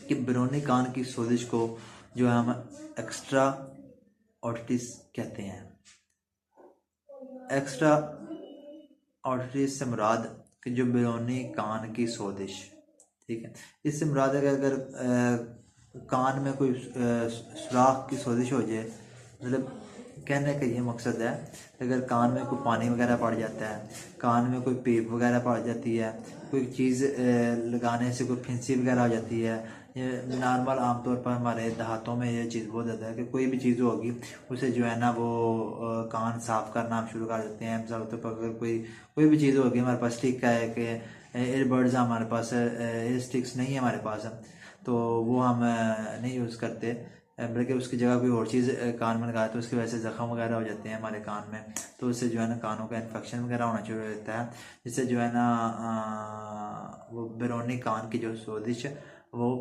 कि बैरूनी कान की सोजिश को जो है हम एक्स्ट्रा ऑडिटिस कहते हैं। एक्स्ट्रा ऑडिटिस से मुराद कि जो बैरूनी कान की सोजिश, ठीक है, इससे मुराद है कि अगर कान में कोई सुराख की सोजिश हो जाए, मतलब कहने का ये मकसद है अगर कान में कोई पानी वगैरह पड़ जाता है, कान में कोई पीप वगैरह पड़ जाती है, कोई चीज़ लगाने से कोई फिंसी वगैरह हो जाती है, ये नॉर्मल आमतौर पर हमारे देहातों में ये चीज़ बहुत ज़्यादा है कि कोई भी चीज़ होगी उसे जो है ना वो कान साफ़ करना हम शुरू कर देते हैं। मिसाल के तौर पर अगर कोई भी चीज़ होगी, हमारे पास ठीक है कि एयरबड्स हमारे पास, एयर स्टिक्स नहीं है हमारे पास, तो वो हम नहीं यूज़ करते, बल्कि उसकी जगह कोई और चीज़ कान में लगाए तो उसकी वजह से ज़ख़म वगैरह हो जाते हैं हमारे कान में, तो उससे जो है ना कानों का इन्फेक्शन वगैरह होना शुरू हो जाता है, जिससे जो है ना वो बैरूनी कान की जो सोजिश वो